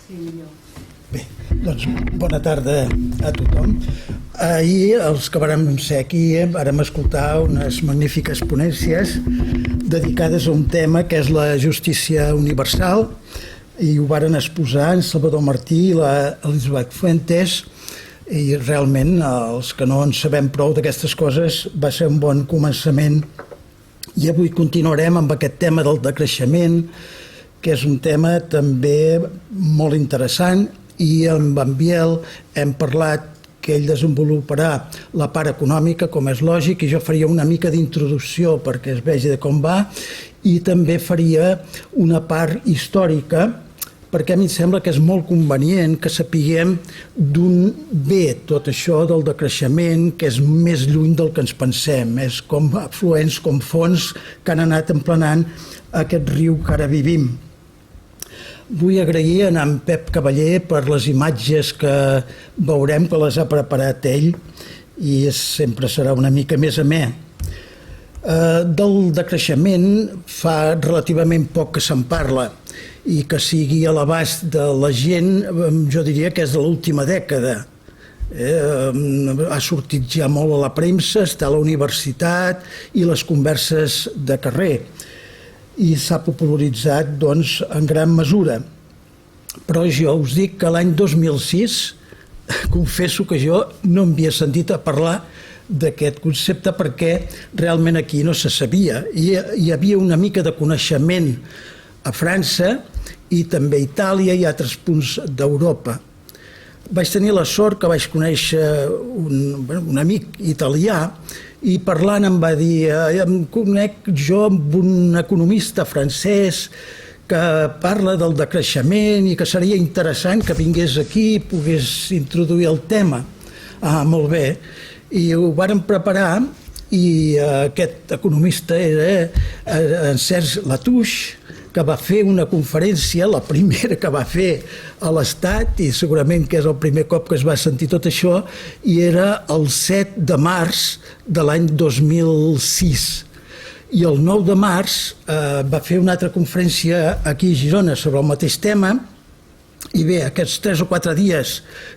Bé, doncs bona tarda a tothom. Ahir, els que vàrem ser aquí, vàrem escoltar unes magnífiques ponències dedicades a un tema que és la justícia universal, i ho varen exposar en Salvador Martí i l'Elisabet Fuentes, i realment els que no en sabem prou d'aquestes coses va ser un bon començament. I avui continuarem amb aquest tema del decreixement, que és un tema també molt interessant, i amb en Biel hem parlat que ell desenvoluparà la part econòmica, com és lògic, i jo faria una mica d'introducció perquè es vegi de com va, i també faria una part històrica, perquè a mi em sembla que és molt convenient que sapiguem d'on ve tot això del decreixement, que és més lluny del que ens pensem, és com afluents, com fonts que han anat emplenant aquest riu que ara vivim. Vull agrair a en Pep Cavaller per les imatges que veurem, que les ha preparat ell, i sempre serà una mica més amè. Del decreixement fa relativament poc que se'n parla, i que sigui a l'abast de la gent, jo diria que és de l'última dècada. Ha sortit ja molt a la premsa, està a la universitat i les converses de carrer, i s'ha popularitzat doncs, en gran mesura. Però jo us dic que l'any 2006, confesso que jo no m'havia sentit a parlar d'aquest concepte perquè realment aquí no se sabia. Hi havia una mica de coneixement a França i també a Itàlia i altres punts d'Europa. Vaig tenir la sort que vaig conèixer un amic italià, i parlant em va dir: em conec jo amb un economista francès que parla del decreixement i que seria interessant que vingués aquí i pogués introduir el tema. Molt bé. I ho vàrem preparar, i aquest economista era en Serge Latouche, que va fer una conferència, la primera que va fer a l'Estat, i segurament que és el primer cop que es va sentir tot això, i era el 7 de març de l'any 2006. I el 9 de març va fer una altra conferència aquí a Girona sobre el mateix tema, i bé, aquests 3 o 4 dies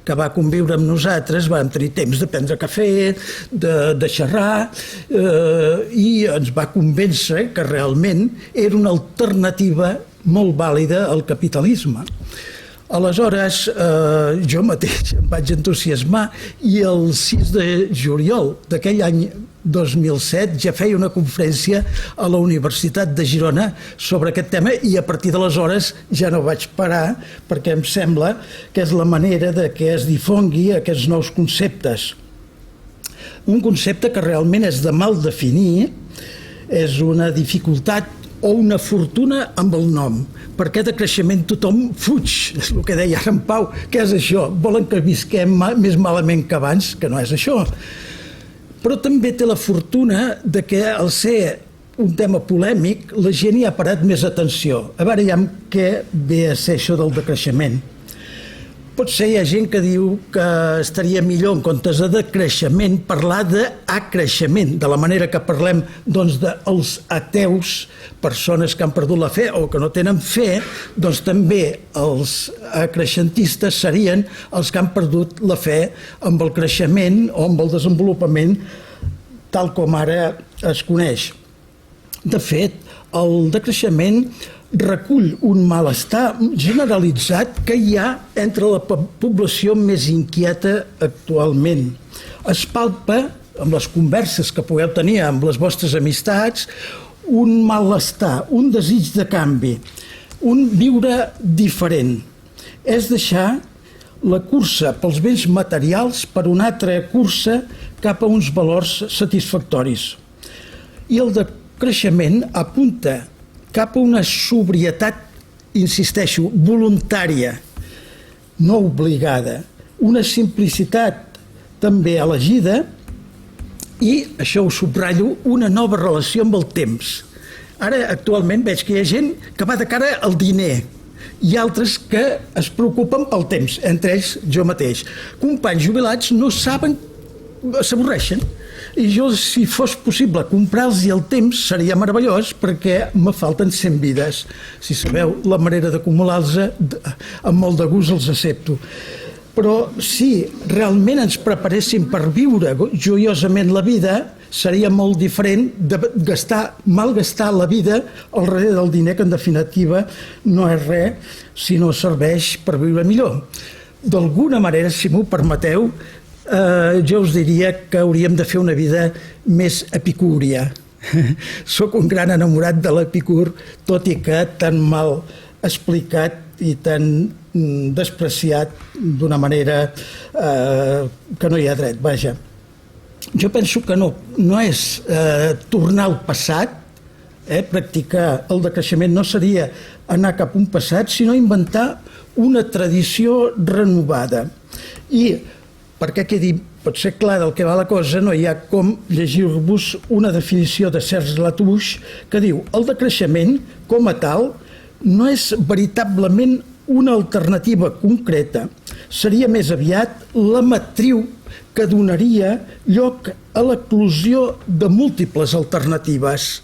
que va conviure amb nosaltres vam tenir temps de prendre cafè, de xerrar, i ens va convèncer que realment era una alternativa molt vàlida al capitalisme. Aleshores, jo mateix em vaig entusiasmar, i el 6 de juliol d'aquell any 2007 ja feia una conferència a la Universitat de Girona sobre aquest tema, i a partir d'aleshores ja no vaig parar, perquè em sembla que és la manera de que es difongui aquests nous conceptes. Un concepte que realment és de mal definir, és una dificultat o una fortuna amb el nom. Per què de creixement tothom fuig? És el que deia ara en Pau. Què és això? Volen que visquem més malament que abans? Que no és això. Però també té la fortuna de que, al ser un tema polèmic, la gent hi ha parat més atenció. A veure ja què ve a ser això del decreixement. Potser hi ha gent que diu que estaria millor, en comptes de decreixement, parlar d'acreixement, de la manera que parlem doncs, dels ateus, persones que han perdut la fe o que no tenen fe, doncs també els acreixentistes serien els que han perdut la fe amb el creixement o amb el desenvolupament tal com ara es coneix. De fet, el decreixement recull un malestar generalitzat que hi ha entre la població més inquieta actualment. Es palpa, amb les converses que pugueu tenir amb les vostres amistats, un malestar, un desig de canvi, un viure diferent. És deixar la cursa pels béns materials per una altra cursa cap a uns valors satisfactoris. I el decreixement apunta cap a una sobrietat, insisteixo, voluntària, no obligada, una simplicitat també elegida, i, això ho subratllo, una nova relació amb el temps. Ara, actualment, veig que hi ha gent que va de cara al diner, i altres que es preocupen pel temps, entre ells jo mateix. Companys jubilats no saben, s'avorreixen. I jo, si fos possible comprar-los el temps, seria meravellós, perquè me falten 100 vides. Si sabeu la manera d'acumular-los, amb molt de gust els accepto. Però si realment ens preparéssim per viure joiosament la vida, seria molt diferent de malgastar la vida al darrere del diner, que en definitiva no és res si no serveix per viure millor. D'alguna manera, si m'ho permeteu, jo us diria que hauríem de fer una vida més epicúria. Soc un gran enamorat de l'Epicur, tot i que tan mal explicat i tan despreciat d'una manera que no hi ha dret, vaja. Jo penso que no és tornar al passat, practicar el decreixement no seria anar cap a un passat, sinó inventar una tradició renovada. I perquè quedi potser clar del que va la cosa, no hi ha com llegir-vos una definició de Serge Latouche que diu: el decreixement, com a tal, no és veritablement una alternativa concreta, seria més aviat la matriu que donaria lloc a l'eclosió de múltiples alternatives.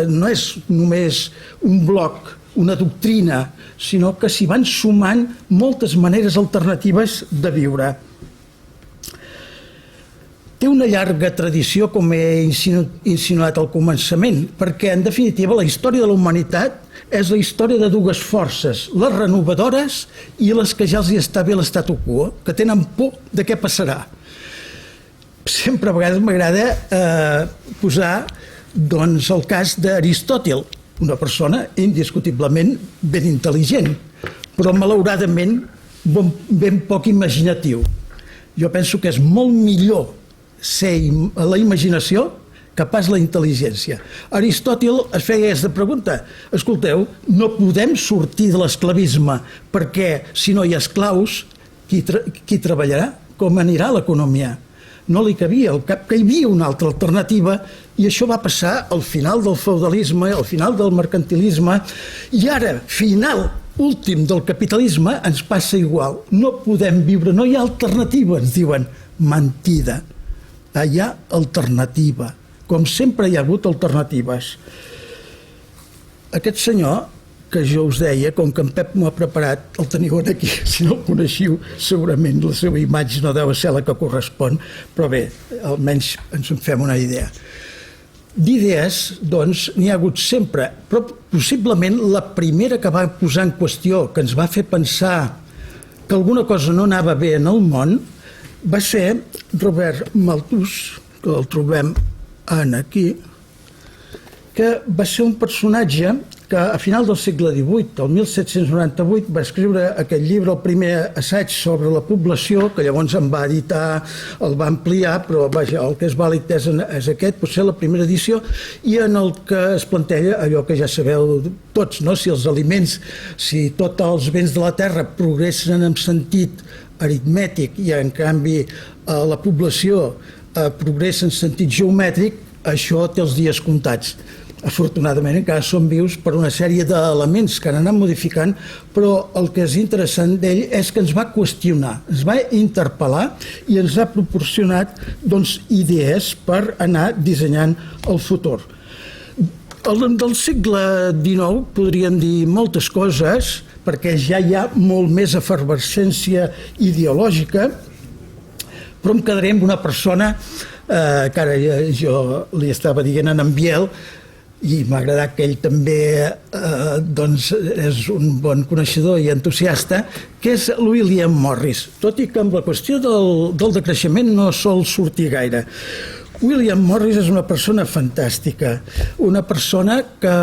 No és només un bloc, una doctrina, sinó que s'hi van sumant moltes maneres alternatives de viure. Té una llarga tradició, com he insinuat al començament, perquè, en definitiva, la història de la humanitat és la història de dues forces, les renovadores i les que ja els hi està bé l'statu quo, que tenen por de què passarà. Sempre a vegades m'agrada posar el cas d'Aristòtil, una persona indiscutiblement ben intel·ligent, però malauradament ben poc imaginatiu. Jo penso que és molt millor ser la imaginació que pas la intel·ligència. Aristòtil es feia aquesta pregunta: escolteu, no podem sortir de l'esclavisme perquè si no hi ha esclaus, qui treballarà? Com anirà l'economia? No li cabia al cap que hi havia una altra alternativa, i això va passar al final del feudalisme, al final del mercantilisme, i ara, final últim del capitalisme, ens passa igual. No podem viure, no hi ha alternativa, ens diuen. Mentida. Hi ha alternativa. Com sempre hi ha hagut alternatives. Aquest senyor, que jo us deia, com que en Pep m'ho ha preparat, el teniu aquí, si no el coneixiu, segurament la seva imatge no deu ser la que correspon, però bé, almenys ens en fem una idea. D'idees, doncs, n'hi ha hagut sempre, però possiblement la primera que va posar en qüestió, que ens va fer pensar que alguna cosa no anava bé en el món, va ser Robert Malthus, que el trobem aquí, que va ser un personatge que a final del segle XVIII, el 1798, va escriure aquest llibre, el primer assaig sobre la població, que llavors en va editar, el va ampliar, però vaja, el que és vàlid és aquest, potser la primera edició, i en el que es planteja allò que ja sabeu tots, no? Si els aliments, si tots els béns de la terra progressen en sentit aritmètic i en canvi la població progressa en sentit geomètric, això té els dies comptats. Afortunadament encara som vius per una sèrie d'elements que han anat modificant, però el que és interessant d'ell és que ens va qüestionar, ens va interpel·lar i ens ha proporcionat idees per anar dissenyant el futur. Del segle XIX podríem dir moltes coses, perquè ja hi ha molt més efervescència ideològica, però em quedaré amb una persona que ara jo li estava dient en Biel, i m'ha agradat que ell també és un bon coneixedor i entusiasta, que és William Morris, tot i que amb la qüestió del decreixement no sol sortir gaire. William Morris és una persona fantàstica, una persona que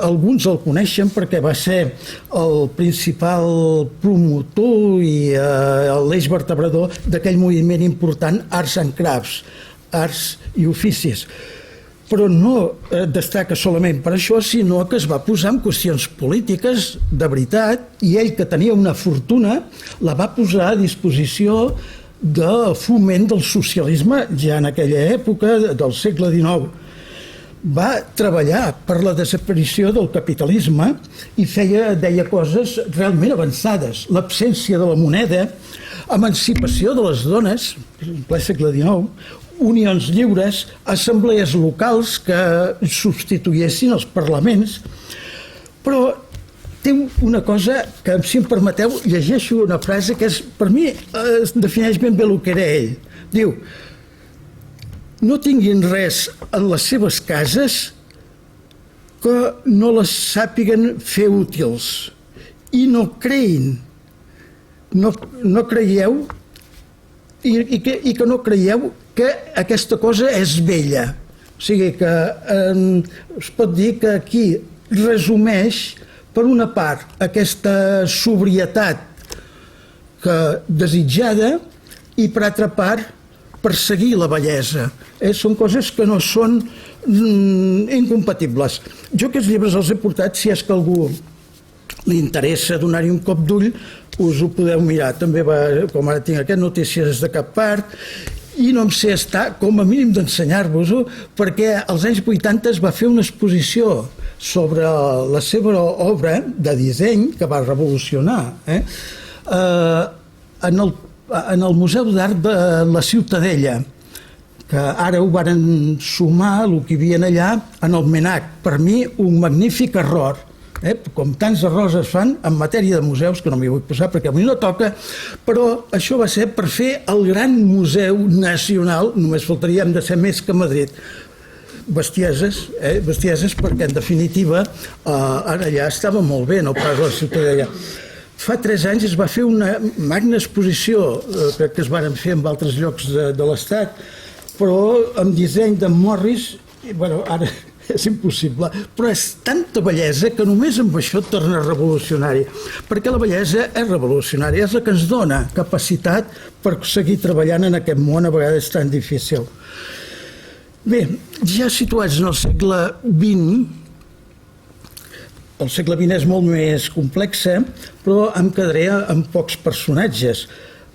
alguns el coneixen perquè va ser el principal promotor i l'eix vertebrador d'aquell moviment important Arts and Crafts, arts i oficis. Però no destaca solament per això, sinó que es va posar en qüestions polítiques de veritat, i ell, que tenia una fortuna, la va posar a disposició de foment del socialisme ja en aquella època del segle XIX. Va treballar per la desaparició del capitalisme i deia coses realment avançades. L'absència de la moneda, emancipació de les dones, en ple segle XIX, unions lliures, assemblees locals que substituïssin els parlaments, però té una cosa que, si em permeteu, llegeixo una frase que per mi defineix ben bé el que era ell. Diu: no tinguin res en les seves cases que no les sàpiguen fer útils i no creïn, no creieu i que no creieu que aquesta cosa és vella. O sigui que es pot dir que aquí resumeix, per una part, aquesta sobrietat desitjada i, per altra part, perseguir la bellesa. Són coses que no són incompatibles. Jo aquests llibres els he portat, si és que algú li interessa donar-hi un cop d'ull, us ho podeu mirar. També com ara tinc aquest, Notícies de cap part, i no em sé estar, com a mínim, d'ensenyar-vos-ho, perquè als anys 80 es va fer una exposició sobre la seva obra de disseny, que va revolucionar, en el Museu d'Art de la Ciutadella, que ara ho varen sumar, el que hi havia allà, en el MNAC. Per mi, un magnífic error, com tants errors es fan en matèria de museus, que no m'hi vull posar perquè a mi no toca, però això va ser per fer el gran museu nacional, només faltaria, hem de ser més que Madrid. Bestieses, perquè en definitiva ara ja estava molt bé, no pas la Ciutadella. Fa 3 anys es va fer una magna exposició, crec que es van fer en altres llocs de l'Estat, però amb disseny de Morris, i ara és impossible, però és tanta bellesa que només amb això torna revolucionari, perquè la bellesa és revolucionària, és la que ens dona capacitat per seguir treballant en aquest món a vegades tan difícil. Bé, ja situats en el segle XX, el segle XX és molt més complex, però em quedaré amb pocs personatges.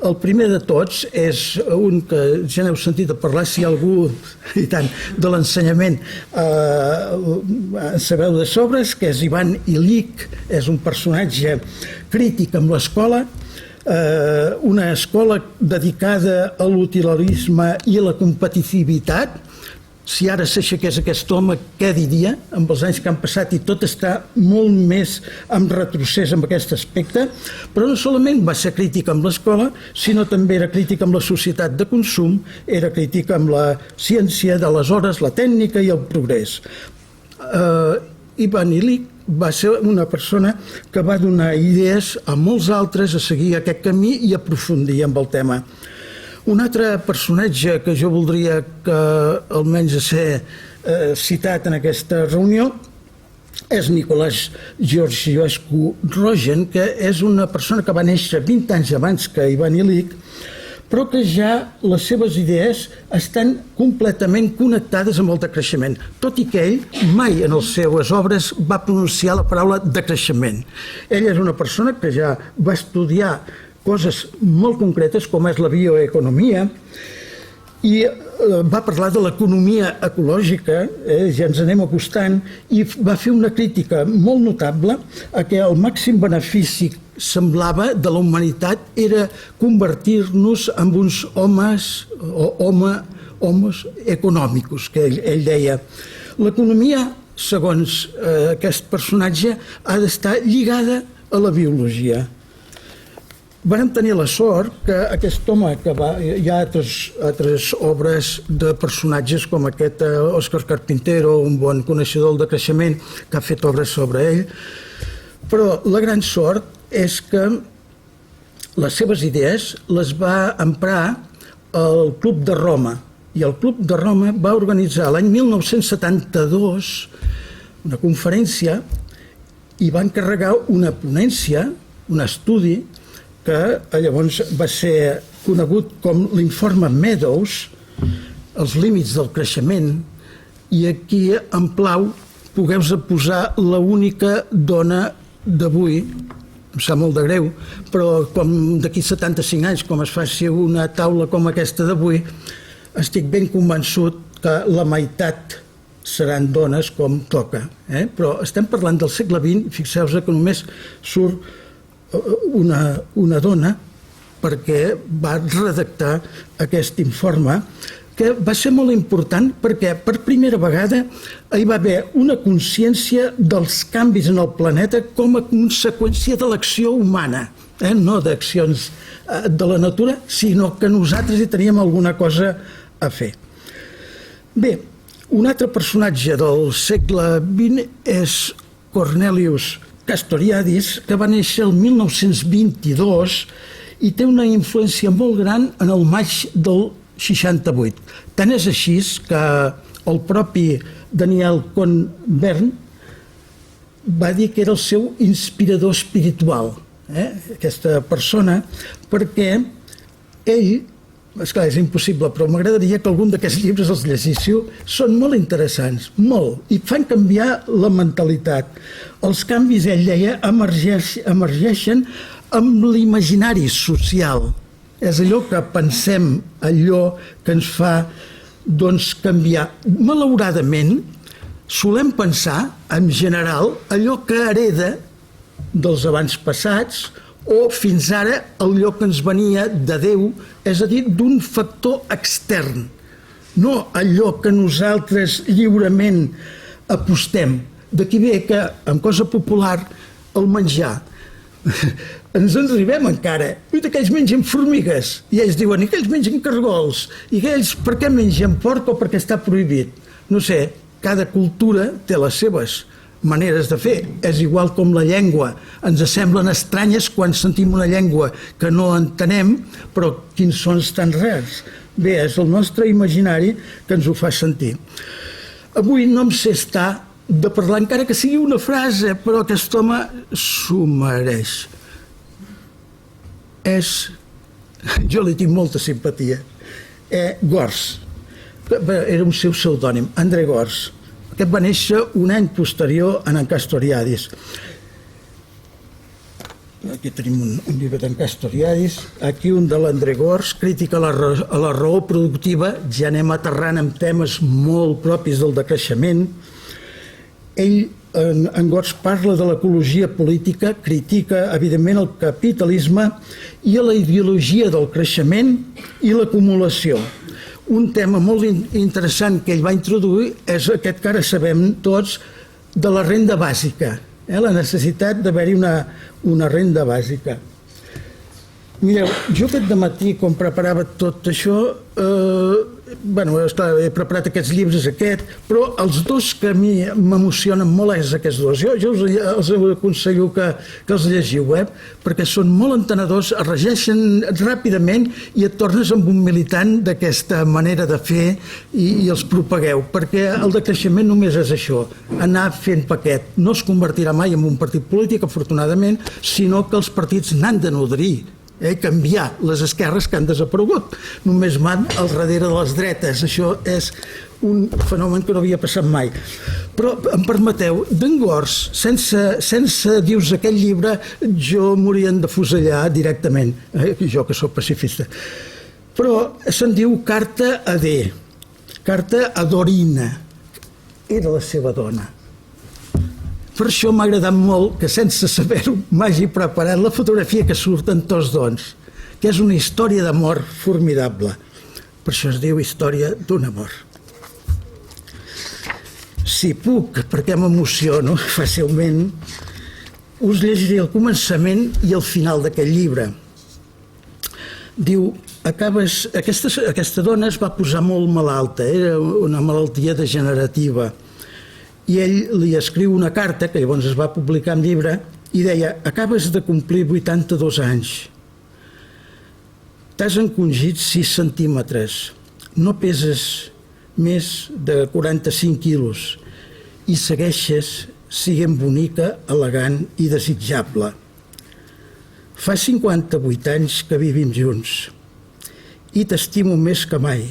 El primer de tots és un que ja n'heu sentit a parlar, si algú i tant de l'ensenyament sabeu de sobres, que és Ivan Illich, és un personatge crític amb l'escola, una escola dedicada a l'utilitarisme i a la competitivitat. Si ara s'aixequés aquest home, què diria amb els anys que han passat, i tot està molt més en retrocés en aquest aspecte, però no solament va ser crític amb l'escola, sinó també era crític amb la societat de consum, era crític amb la ciència d'aleshores, la tècnica i el progrés. Ivan Illich va ser una persona que va donar idees a molts altres a seguir aquest camí i aprofundir amb el tema. Un altre personatge que jo voldria que almenys ser citat en aquesta reunió és Nicolás Georgiescu Roegen, que és una persona que va néixer 20 anys abans que Ivan Illich, però que ja les seves idees estan completament connectades amb el decreixement, tot i que ell mai en les seues obres va pronunciar la paraula decreixement. Ell és una persona que ja va estudiar coses molt concretes com és la bioeconomia i va parlar de l'economia ecològica, ja ens anem acostant, i va fer una crítica molt notable a que el màxim benefici semblava de la humanitat era convertir-nos en uns homes econòmicos, que ell deia. L'economia, segons aquest personatge, ha d'estar lligada a la biologia. Vam tenir la sort que aquest home, que hi ha altres obres de personatges com aquest Òscar Carpintero, un bon coneixedor del decreixement, que ha fet obres sobre ell, però la gran sort és que les seves idees les va emprar el Club de Roma, i el Club de Roma va organitzar l'any 1972 una conferència i va encarregar una ponència, un estudi, que llavors va ser conegut com l'informe Meadows, els límits del creixement, i aquí em plau poder-vos posar l'única dona d'avui, em sap molt de greu, però com d'aquí 75 anys, com es faci una taula com aquesta d'avui, estic ben convençut que la meitat seran dones com toca. Però estem parlant del segle XX, fixeu-vos que només surt una dona perquè va redactar aquest informe que va ser molt important perquè per primera vegada hi va haver una consciència dels canvis en el planeta com a conseqüència de l'acció humana, no d'accions de la natura, sinó que nosaltres hi teníem alguna cosa a fer. Bé, un altre personatge del segle XX és Cornelius Castoriadis, que va néixer el 1922 i té una influència molt gran en el maig del 68. Tant és així que el propi Daniel Cohn-Berndt va dir que era el seu inspirador espiritual, aquesta persona, perquè ell, esclar, és impossible, però m'agradaria que algun d'aquests llibres els llegíssiu, són molt interessants, molt, i fan canviar la mentalitat. Els canvis, ell deia, emergeixen amb l'imaginari social. És allò que pensem, allò que ens fa canviar. Malauradament, solem pensar, en general, allò que hereda dels abans passats o fins ara allò que ens venia de Déu, és a dir, d'un factor extern, no allò que nosaltres lliurement apostem. D'aquí ve que, en cosa popular, el menjar, ens arribem encara. Aquells mengen formigues i ells diuen, i aquells mengen cargols, i aquells per què mengen porc o perquè està prohibit? No sé, cada cultura té les seves maneres de fer. És igual com la llengua. Ens semblen estranyes quan sentim una llengua que no entenem, però quins sons tan rars. Bé, és el nostre imaginari que ens ho fa sentir. Avui no em sé estar de parlar, encara que sigui una frase, però aquest home s'ho mereix. Jo li tinc molta simpatia. Gors, era un seu pseudònim, André Gors. Aquest va néixer un any posterior a en Castoriadis. Aquí tenim un llibre d'en Castoriadis, aquí un de l'André Gors, crítica a la raó productiva, ja anem aterrant amb temes molt propis del decreixement. Ell, en Gors, parla de l'ecologia política, critica, evidentment, el capitalisme i la ideologia del creixement i l'acumulació. Un tema molt interessant que ell va introduir és aquest que ara sabem tots de la renda bàsica, la necessitat d'haver-hi una renda bàsica. Mireu, jo aquest dematí, quan preparava tot això, he preparat aquests llibres, però els dos que a mi m'emocionen molt és aquests dos. Jo els aconsello que els llegiu, perquè són molt entenedors, es regeixen ràpidament i et tornes amb un militant d'aquesta manera de fer i els propagueu, perquè el decreixement només és això, anar fent paquet. No es convertirà mai en un partit polític, afortunadament, sinó que els partits n'han de nodrir, canviar les esquerres que han desaparegut. Només van al darrere de les dretes. Això és un fenomen que no havia passat mai. Però em permeteu, d'en Gors, sense dir-vos aquest llibre, jo m'haurien de fusellar directament, jo que sóc pacifista. Però se'n diu Carta a D, Carta a Dorina. Era la seva dona. Per això m'ha agradat molt que, sense saber-ho, m'hagi preparat la fotografia que surt en tots dos, que és una història d'amor formidable. Per això es diu Història d'un amor. Si puc, perquè m'emociono fàcilment, us llegiré el començament i el final d'aquest llibre. Diu, aquesta dona es va posar molt malalta, era una malaltia degenerativa, i ell li escriu una carta, que llavors es va publicar en llibre, i deia, acabes de complir 82 anys. T'has encongit 6 centímetres, no peses més de 45 quilos i segueixes sent bonica, elegant i desitjable. Fa 58 anys que vivim junts i t'estimo més que mai.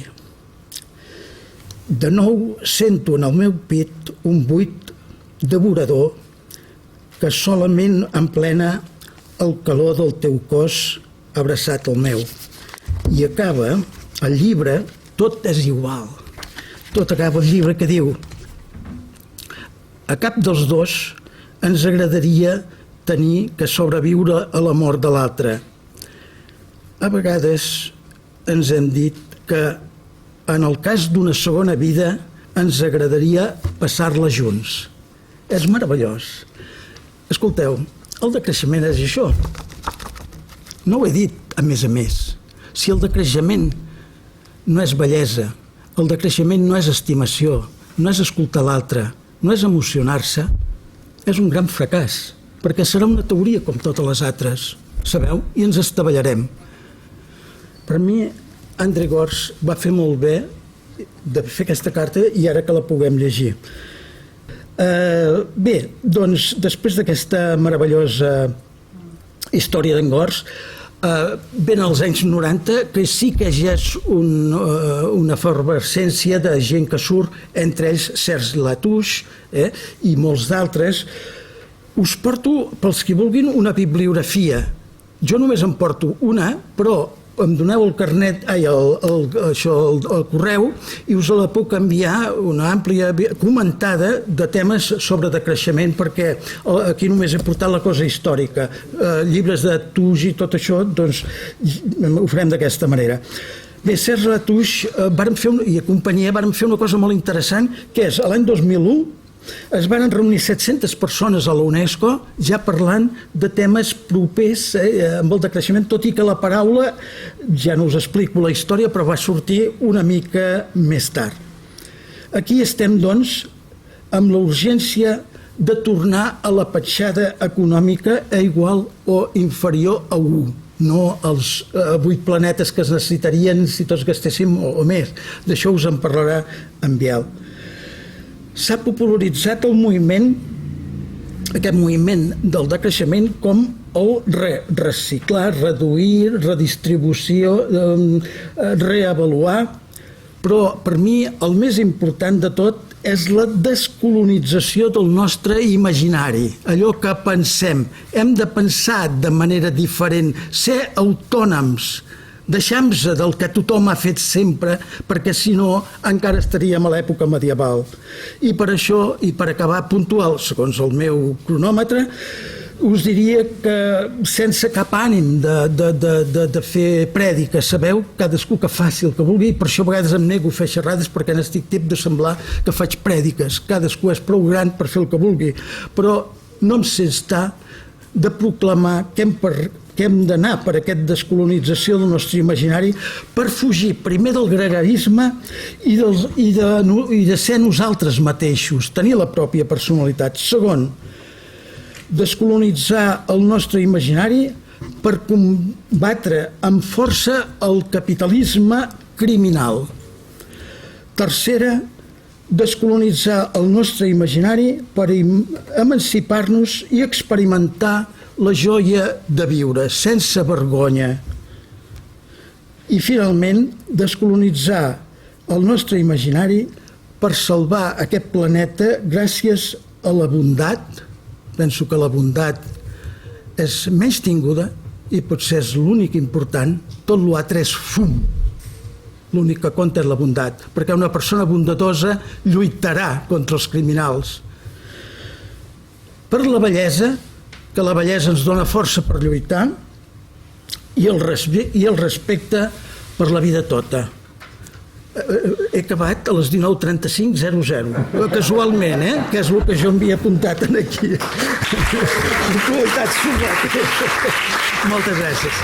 De nou sento en el meu pit un buit devorador que solament emplena el calor del teu cos abraçat al meu. I acaba el llibre, tot és igual. Tot acaba el llibre que diu: a cap dels dos ens agradaria tenir que sobreviure a la mort de l'altre. A vegades ens hem dit que en el cas d'una segona vida, ens agradaria passar-la junts. És meravellós. Escolteu, el decreixement és això. No ho he dit, a més. Si el decreixement no és bellesa, el decreixement no és estimació, no és escoltar l'altre, no és emocionar-se, és un gran fracàs, perquè serà una teoria com totes les altres, sabeu? I ens estavellarem. Per mi, André Gorz va fer molt bé de fer aquesta carta i ara que la puguem llegir. Bé, doncs, després d'aquesta meravellosa història d'en Gorz, ben als anys 90, que sí que ja és una efervescència de gent que surt, entre ells Serge Latouche i molts d'altres. Us porto, pels qui vulguin, una bibliografia. Jo només en porto una, però em doneu el carnet, el correu, i us la puc enviar una àmplia comentada de temes sobre decreixement, perquè aquí només he portat la cosa històrica. Llibres de Touche i tot això, doncs ho farem d'aquesta manera. Bé, Serge Latouche i companyia varen fer una cosa molt interessant, que és, l'any 2001, es van reunir 700 persones a la UNESCO ja parlant de temes propers amb el decreixement, tot i que la paraula, ja no us explico la història, però va sortir una mica més tard. Aquí estem, doncs, amb la urgència de tornar a la petjada econòmica a igual o inferior a 1, no als 8 planetes que es necessitarien si tots gastéssim o més. D'això us en parlarà en Biel. S'ha popularitzat el moviment, aquest moviment del decreixement, com el reciclar, reduir, redistribució, reavaluar, però per mi el més important de tot és la descolonització del nostre imaginari, allò que pensem. Hem de pensar de manera diferent, ser autònoms, deixem-nos del que tothom ha fet sempre, perquè si no encara estaríem a l'època medieval. I per això, i per acabar puntual, segons el meu cronòmetre, us diria que sense cap ànim de fer prèdica, sabeu? Cadascú que faci el que vulgui, per això a vegades em nego a fer xerrades perquè n'estic tip de semblar que faig prèdiques. Cadascú és prou gran per fer el que vulgui, però no em sé estar de proclamar que hem d'anar per aquesta descolonització del nostre imaginari per fugir primer del gregarisme i de ser nosaltres mateixos, tenir la pròpia personalitat. Segon, descolonitzar el nostre imaginari per combatre amb força el capitalisme criminal. Tercera, descolonitzar el nostre imaginari per emancipar-nos i experimentar la joia de viure, sense vergonya. I finalment, descolonitzar el nostre imaginari per salvar aquest planeta gràcies a la bondat. Penso que la bondat és menys tinguda i potser és l'únic important. Tot l'altre és fum. L'únic que compta és la bondat, perquè una persona bondadosa lluitarà contra els criminals. Per la bellesa, que la bellesa ens dona força per lluitar, i el respecte per la vida tota. He acabat a les 19:35:00, casualment, que és el que jo m'havia apuntat aquí. Moltes gràcies.